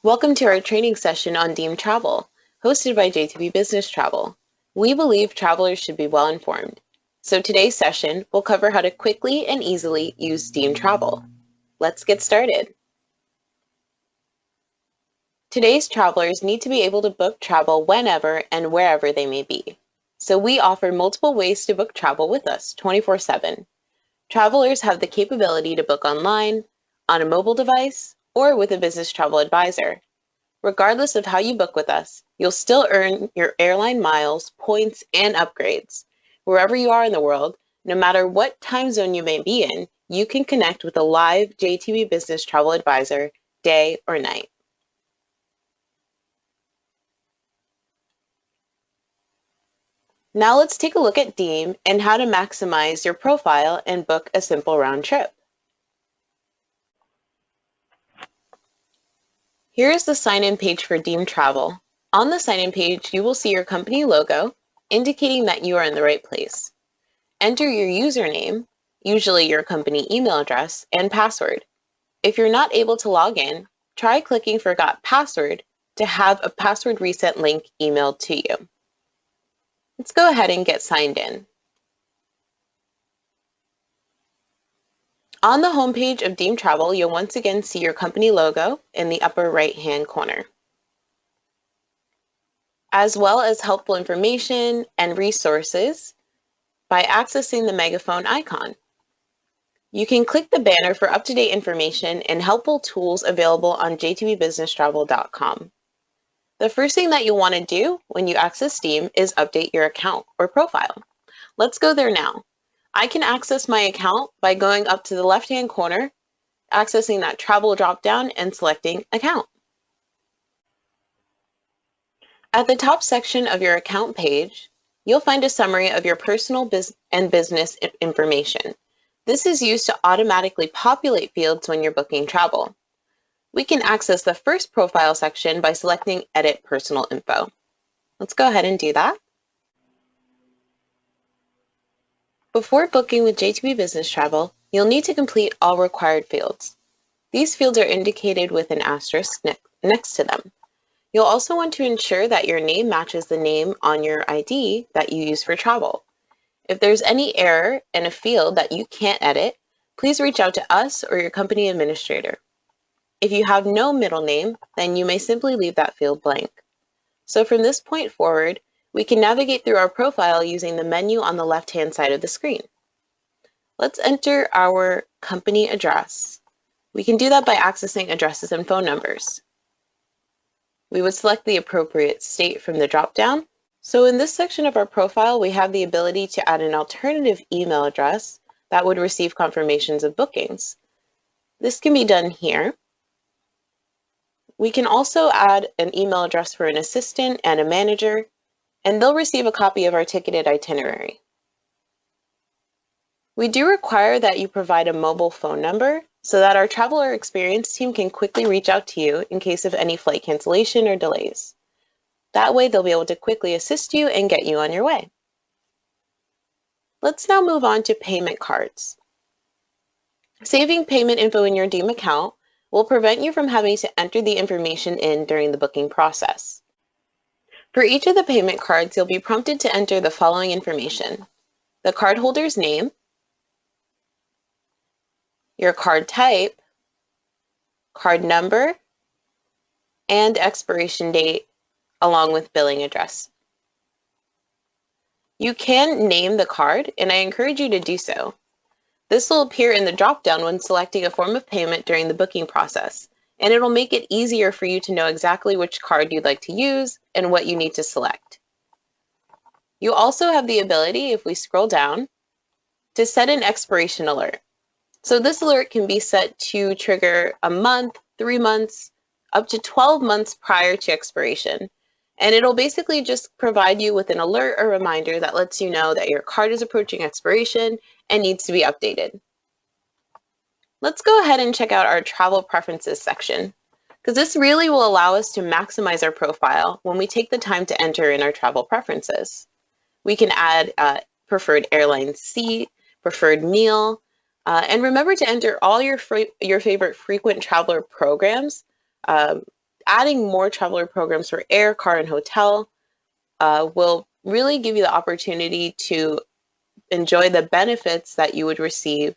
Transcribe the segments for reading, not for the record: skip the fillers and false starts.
Welcome to our training session on Deem Travel, hosted by JTB Business Travel. We believe travelers should be well informed. So today's session will cover how to quickly and easily use Deem Travel. Let's get started. Today's travelers need to be able to book travel whenever and wherever they may be. So we offer multiple ways to book travel with us 24/7. Travelers have the capability to book online, on a mobile device, or with a business travel advisor. Regardless of how you book with us, you'll still earn your airline miles, points, and upgrades. Wherever you are in the world, no matter what time zone you may be in, you can connect with a live JTB Business Travel Advisor day or night. Now let's take a look at Deem and how to maximize your profile and book a simple round trip. Here is the sign-in page for Deem Travel. On the sign-in page, you will see your company logo, indicating that you are in the right place. Enter your username, usually your company email address, and password. If you're not able to log in, try clicking Forgot Password to have a password reset link emailed to you. Let's go ahead and get signed in. On the homepage of Deem Travel, you'll once again see your company logo in the upper right-hand corner, as well as helpful information and resources by accessing the megaphone icon. You can click the banner for up-to-date information and helpful tools available on jtbbusinesstravel.com. The first thing that you'll want to do when you access Deem is update your account or profile. Let's go there now. I can access my account by going up to the left-hand corner, accessing that travel drop-down and selecting Account. At the top section of your account page, you'll find a summary of your personal and business information. This is used to automatically populate fields when you're booking travel. We can access the first profile section by selecting Edit Personal Info. Let's go ahead and do that. Before booking with JTB Business Travel, you'll need to complete all required fields. These fields are indicated with an asterisk next to them. You'll also want to ensure that your name matches the name on your ID that you use for travel. If there's any error in a field that you can't edit, please reach out to us or your company administrator. If you have no middle name, then you may simply leave that field blank. So from this point forward, we can navigate through our profile using the menu on the left-hand side of the screen. Let's enter our company address. We can do that by accessing addresses and phone numbers. We would select the appropriate state from the drop-down. So in this section of our profile, we have the ability to add an alternative email address that would receive confirmations of bookings. This can be done here. We can also add an email address for an assistant and a manager, and they'll receive a copy of our ticketed itinerary. We do require that you provide a mobile phone number so that our traveler experience team can quickly reach out to you in case of any flight cancellation or delays. That way, they'll be able to quickly assist you and get you on your way. Let's now move on to payment cards. Saving payment info in your Deem account will prevent you from having to enter the information in during the booking process. For each of the payment cards, you'll be prompted to enter the following information: the cardholder's name, your card type, card number, and expiration date, along with billing address. You can name the card, and I encourage you to do so. This will appear in the drop-down when selecting a form of payment during the booking process, and it'll make it easier for you to know exactly which card you'd like to use and what you need to select. You also have the ability, if we scroll down, to set an expiration alert. So this alert can be set to trigger a month, 3 months, up to 12 months prior to expiration. And it'll basically just provide you with an alert or reminder that lets you know that your card is approaching expiration and needs to be updated. Let's go ahead and check out our travel preferences section, because this really will allow us to maximize our profile when we take the time to enter in our travel preferences. We can add preferred airline seat, preferred meal, and remember to enter all your favorite frequent traveler programs adding more traveler programs for air, car, and hotel will really give you the opportunity to enjoy the benefits that you would receive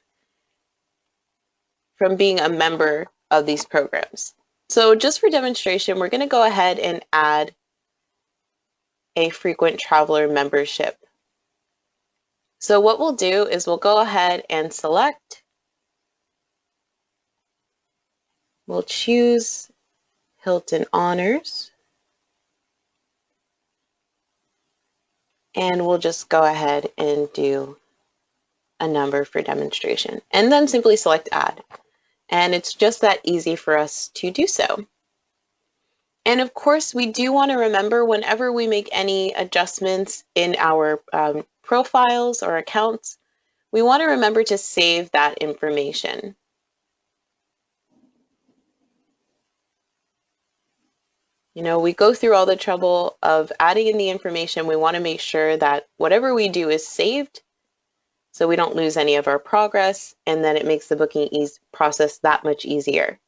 from being a member of these programs. So just for demonstration, we're going to go ahead and add a frequent traveler membership. So what we'll do is we'll go ahead and select. We'll choose Hilton Honors. And we'll just go ahead and do a number for demonstration. And then simply select Add. And it's just that easy for us to do so. And of course, we do want to remember whenever we make any adjustments in our profiles or accounts, we want to remember to save that information. You know, we go through all the trouble of adding in the information. We want to make sure that whatever we do is saved so we don't lose any of our progress, and then it makes the booking process that much easier.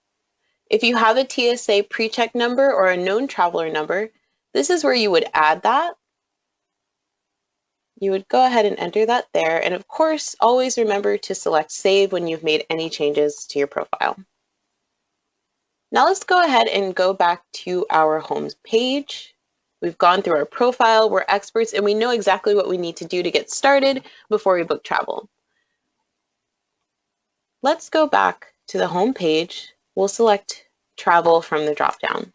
If you have a TSA pre-check number or a known traveler number, this is where you would add that. You would go ahead and enter that there. And of course, always remember to select Save when you've made any changes to your profile. Now let's go ahead and go back to our home page. We've gone through our profile, we're experts, and we know exactly what we need to do to get started before we book travel. Let's go back to the home page. We'll select Travel from the dropdown.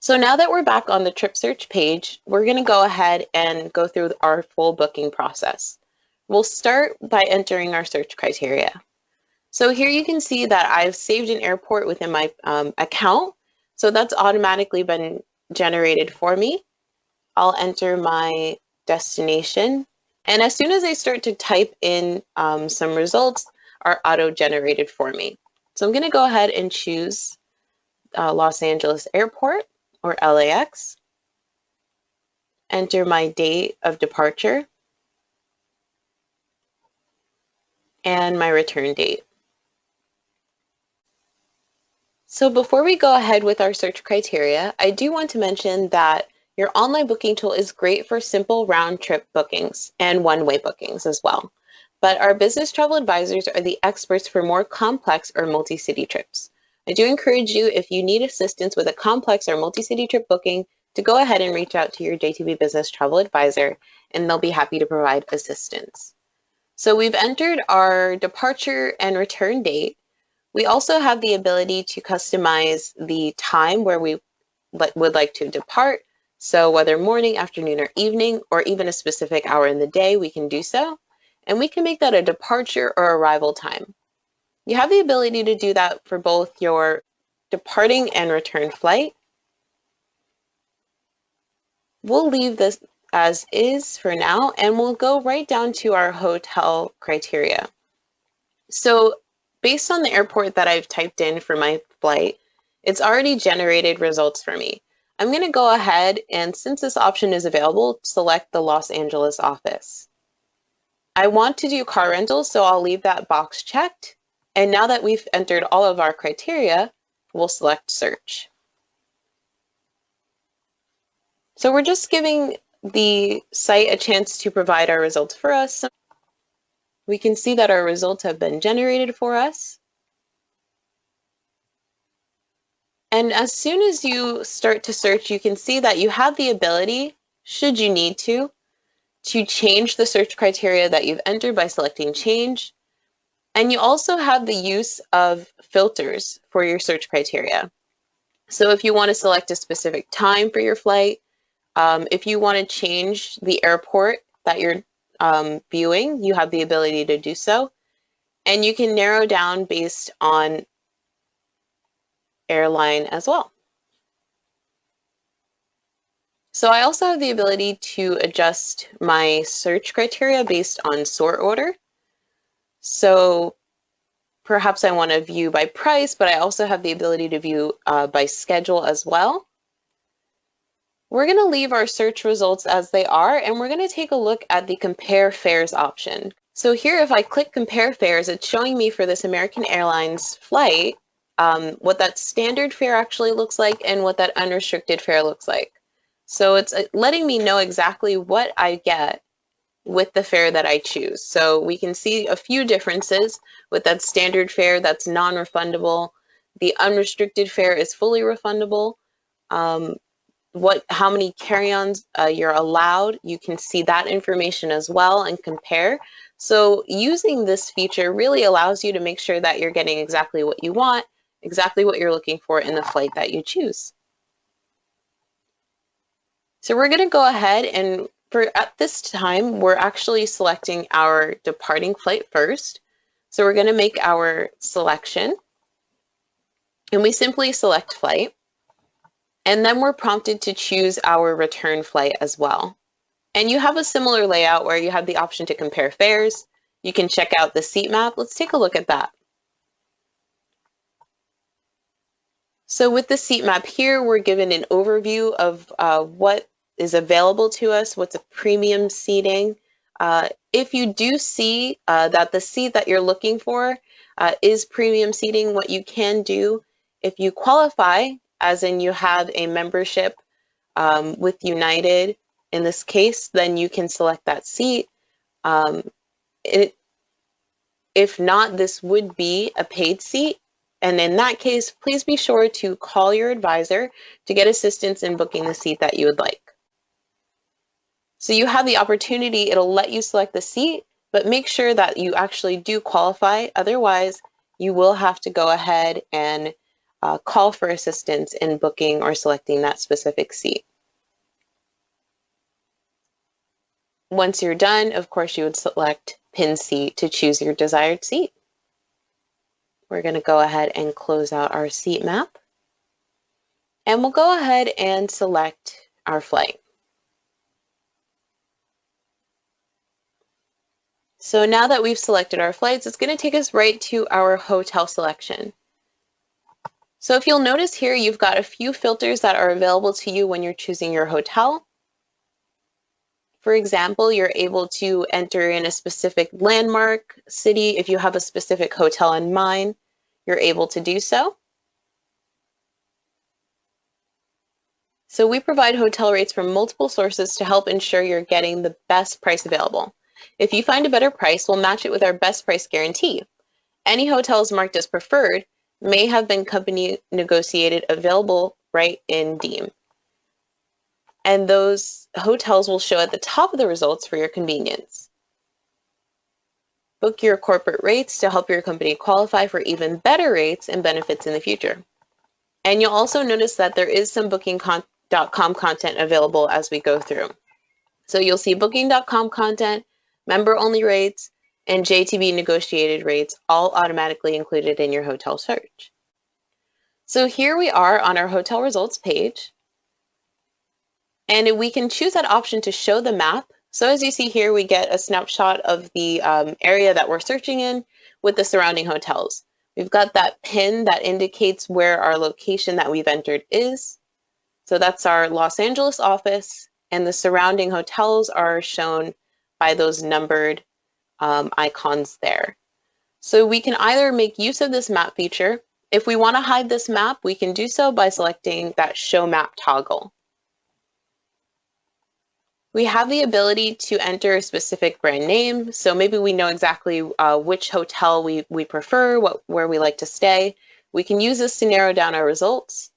So now that we're back on the trip search page, we're going to go ahead and go through our full booking process. We'll start by entering our search criteria. So here you can see that I've saved an airport within my account. So that's automatically been generated for me. I'll enter my destination. And as soon as I start to type in some results, are auto-generated for me. So I'm going to go ahead and choose Los Angeles Airport or LAX. Enter my date of departure and my return date. So before we go ahead with our search criteria, I do want to mention that your online booking tool is great for simple round trip bookings and one-way bookings as well. But our business travel advisors are the experts for more complex or multi-city trips. I do encourage you, if you need assistance with a complex or multi-city trip booking, to go ahead and reach out to your JTB Business Travel Advisor, and they'll be happy to provide assistance. So we've entered our departure and return date. We also have the ability to customize the time where we would like to depart. So whether morning, afternoon, or evening, or even a specific hour in the day, we can do so. And we can make that a departure or arrival time. You have the ability to do that for both your departing and return flight. We'll leave this as is for now, and we'll go right down to our hotel criteria. So based on the airport that I've typed in for my flight, it's already generated results for me. I'm going to go ahead and, since this option is available, select the Los Angeles office. I want to do car rentals, so I'll leave that box checked. And now that we've entered all of our criteria, we'll select search. So we're just giving the site a chance to provide our results for us. We can see that our results have been generated for us. And as soon as you start to search, you can see that you have the ability, should you need to change the search criteria that you've entered by selecting change. And you also have the use of filters for your search criteria. So if you want to select a specific time for your flight, if you want to change the airport that you're viewing, you have the ability to do so. And you can narrow down based on airline as well. So I also have the ability to adjust my search criteria based on sort order. So perhaps I want to view by price, but I also have the ability to view by schedule as well. We're going to leave our search results as they are, and we're going to take a look at the Compare Fares option. So here, if I click Compare Fares, it's showing me for this American Airlines flight what that standard fare actually looks like and what that unrestricted fare looks like. So it's letting me know exactly what I get with the fare that I choose. So we can see a few differences with that standard fare that's non-refundable. The unrestricted fare is fully refundable. Um, how many carry-ons you're allowed, you can see that information as well and compare. So using this feature really allows you to make sure that you're getting exactly what you want, exactly what you're looking for in the flight that you choose. So we're going to go ahead and at this time, we're actually selecting our departing flight first. So we're going to make our selection and we simply select flight. And then we're prompted to choose our return flight as well. And you have a similar layout where you have the option to compare fares. You can check out the seat map. Let's take a look at that. So with the seat map here, we're given an overview of what is available to us, what's a premium seating. If you do see that the seat that you're looking for is premium seating, what you can do, if you qualify, as in you have a membership with United, in this case, then you can select that seat. If not, this would be a paid seat. And in that case, please be sure to call your advisor to get assistance in booking the seat that you would like. So you have the opportunity, it'll let you select the seat, but make sure that you actually do qualify. Otherwise, you will have to go ahead and call for assistance in booking or selecting that specific seat. Once you're done, of course, you would select pin seat to choose your desired seat. We're going to go ahead and close out our seat map. And we'll go ahead and select our flight. So now that we've selected our flights, it's going to take us right to our hotel selection. So if you'll notice here, you've got a few filters that are available to you when you're choosing your hotel. For example, you're able to enter in a specific landmark city. If you have a specific hotel in mind, you're able to do so. So we provide hotel rates from multiple sources to help ensure you're getting the best price available. If you find a better price, we'll match it with our best price guarantee. Any hotels marked as preferred may have been company negotiated available right in Deem. And those hotels will show at the top of the results for your convenience. Book your corporate rates to help your company qualify for even better rates and benefits in the future. And you'll also notice that there is some Booking.com content available as we go through. So you'll see Booking.com content, member-only rates, and JTB negotiated rates all automatically included in your hotel search. So here we are on our hotel results page. And we can choose that option to show the map. So as you see here, we get a snapshot of the area that we're searching in with the surrounding hotels. We've got that pin that indicates where our location that we've entered is. So that's our Los Angeles office, and the surrounding hotels are shown by those numbered icons there. So we can either make use of this map feature. If we want to hide this map, we can do so by selecting that Show Map toggle. We have the ability to enter a specific brand name. So maybe we know exactly which hotel we prefer, where we like to stay. We can use this to narrow down our results.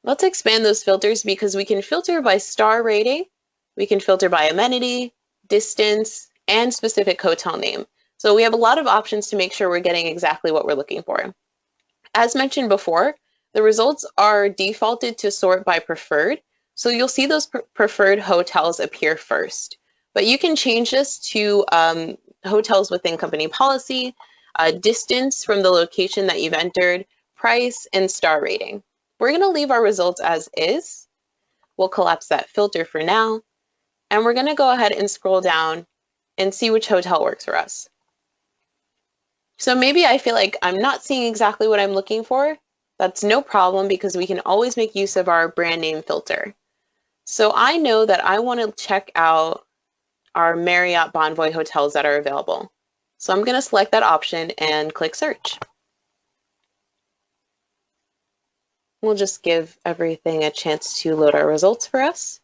Let's expand those filters because we can filter by star rating, we can filter by amenity, distance, and specific hotel name. So we have a lot of options to make sure we're getting exactly what we're looking for. As mentioned before, the results are defaulted to sort by preferred. So you'll see those preferred hotels appear first. But you can change this to hotels within company policy, distance from the location that you've entered, price, and star rating. We're going to leave our results as is. We'll collapse that filter for now. And we're going to go ahead and scroll down and see which hotel works for us. So maybe I feel like I'm not seeing exactly what I'm looking for. That's no problem because we can always make use of our brand name filter. So I know that I want to check out our Marriott Bonvoy hotels that are available. So I'm going to select that option and click search. We'll just give everything a chance to load our results for us.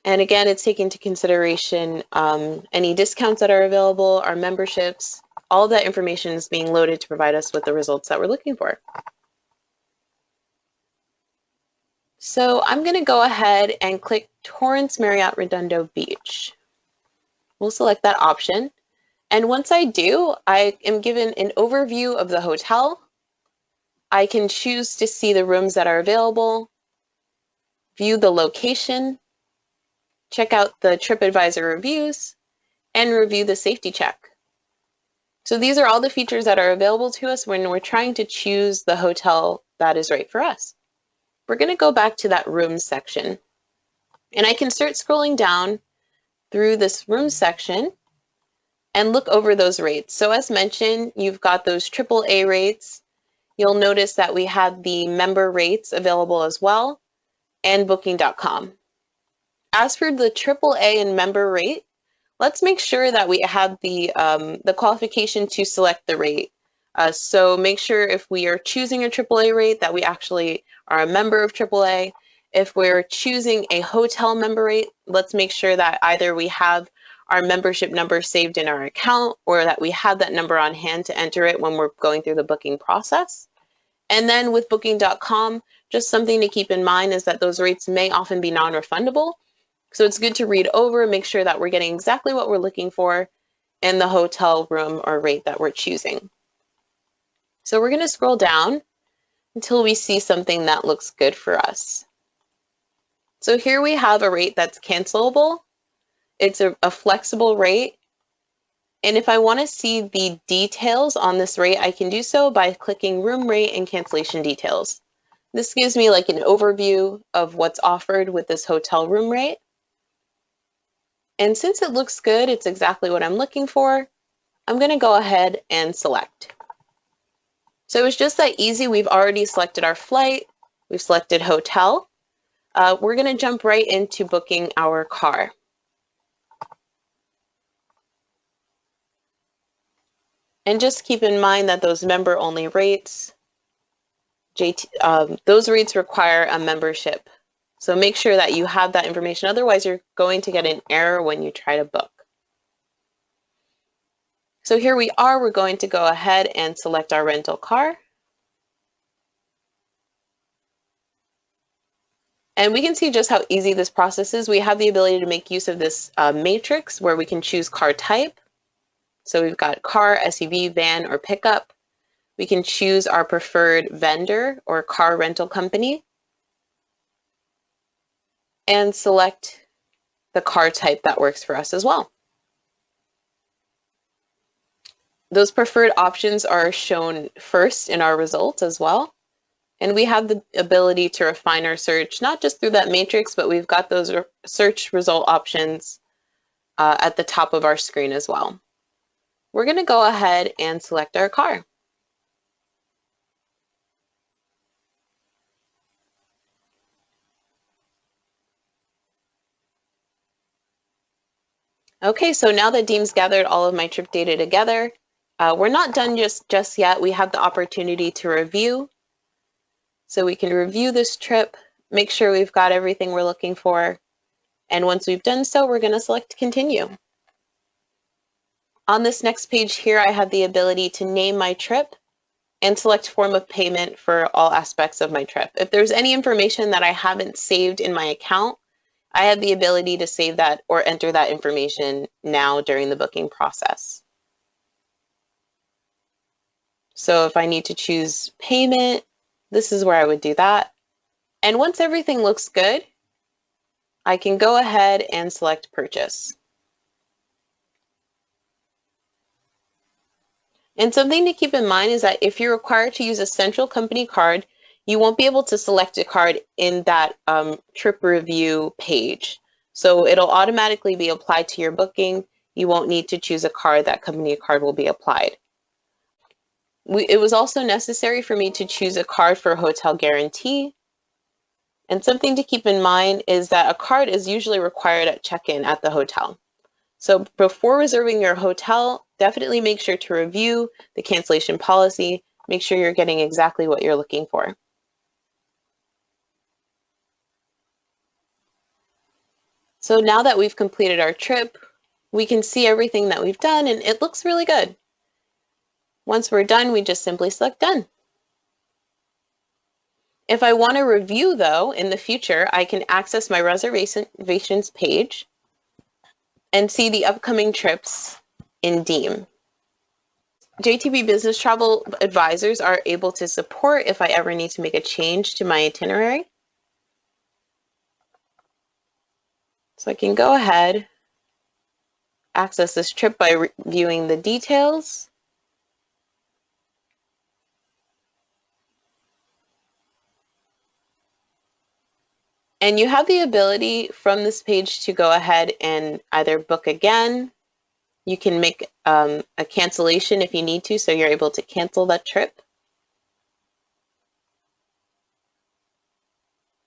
And again, it's taking into consideration any discounts that are available, our memberships, all that information is being loaded to provide us with the results that we're looking for. So I'm going to go ahead and click Torrance Marriott Redondo Beach. We'll select that option. And once I do, I am given an overview of the hotel. I can choose to see the rooms that are available, view the location, check out the TripAdvisor reviews, and review the safety check. So these are all the features that are available to us when we're trying to choose the hotel that is right for us. We're going to go back to that rooms section, and I can start scrolling down through this rooms section and look over those rates. So as mentioned, you've got those AAA rates. You'll notice that we have the member rates available as well, and Booking.com. As for the AAA and member rate, let's make sure that we have the qualification to select the rate. So make sure if we are choosing a AAA rate that we actually are a member of AAA. If we're choosing a hotel member rate, let's make sure that either we have our membership number saved in our account or that we have that number on hand to enter it when we're going through the booking process. And then with Booking.com, just something to keep in mind is that those rates may often be non-refundable. So it's good to read over and make sure that we're getting exactly what we're looking for in the hotel room or rate that we're choosing. So we're going to scroll down until we see something that looks good for us. So here we have a rate that's cancelable. It's a flexible rate. And if I want to see the details on this rate, I can do so by clicking room rate and cancellation details. This gives me like an overview of what's offered with this hotel room rate. And since it looks good, it's exactly what I'm looking for, I'm going to go ahead and select. So it's just that easy. We've already selected our flight. We've selected hotel. We're going to jump right into booking our car. And just keep in mind that those member-only rates, those rates require a membership. So make sure that you have that information. Otherwise, you're going to get an error when you try to book. So here we are. We're going to go ahead and select our rental car. And we can see just how easy this process is. We have the ability to make use of this matrix where we can choose car type. So we've got car, SUV, van, or pickup. We can choose our preferred vendor or car rental company and select the car type that works for us as well. Those preferred options are shown first in our results as well. And we have the ability to refine our search, not just through that matrix, but we've got those search result options at the top of our screen as well. We're going to go ahead and select our car. Okay, so now that Deem's gathered all of my trip data together, we're not done just yet. We have the opportunity to review. So we can review this trip, make sure we've got everything we're looking for. And once we've done so, we're going to select continue. On this next page here, I have the ability to name my trip and select form of payment for all aspects of my trip. If there's any information that I haven't saved in my account, I have the ability to save that or enter that information now during the booking process. So if I need to choose payment, this is where I would do that. And once everything looks good, I can go ahead and select purchase. And something to keep in mind is that if you're required to use a central company card, you won't be able to select a card in that trip review page. So it'll automatically be applied to your booking. You won't need to choose a card. That company card will be applied. It was also necessary for me to choose a card for hotel guarantee. And something to keep in mind is that a card is usually required at check-in at the hotel. So before reserving your hotel, definitely make sure to review the cancellation policy Make sure you're getting exactly what you're looking for. So now that we've completed our trip, we can see everything that we've done and it looks really good. Once we're done, we just simply select Done. If I want to review, though, in the future, I can access my reservations page and see the upcoming trips in Deem. JTB Business Travel advisors are able to support if I ever need to make a change to my itinerary. So I can go ahead, access this trip by reviewing the details. And you have the ability from this page to go ahead and either book again. You can make a cancellation if you need to, so you're able to cancel that trip.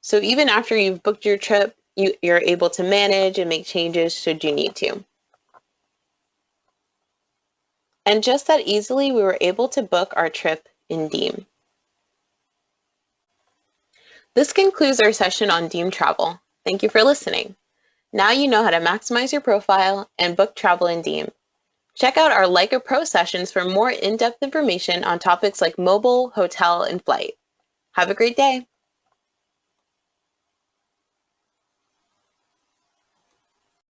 So even after you've booked your trip, you're able to manage and make changes should you need to. And just that easily, we were able to book our trip in Deem. This concludes our session on Deem travel. Thank you for listening. Now you know how to maximize your profile and book travel in Deem. Check out our Like a Pro sessions for more in-depth information on topics like mobile, hotel, and flight. Have a great day.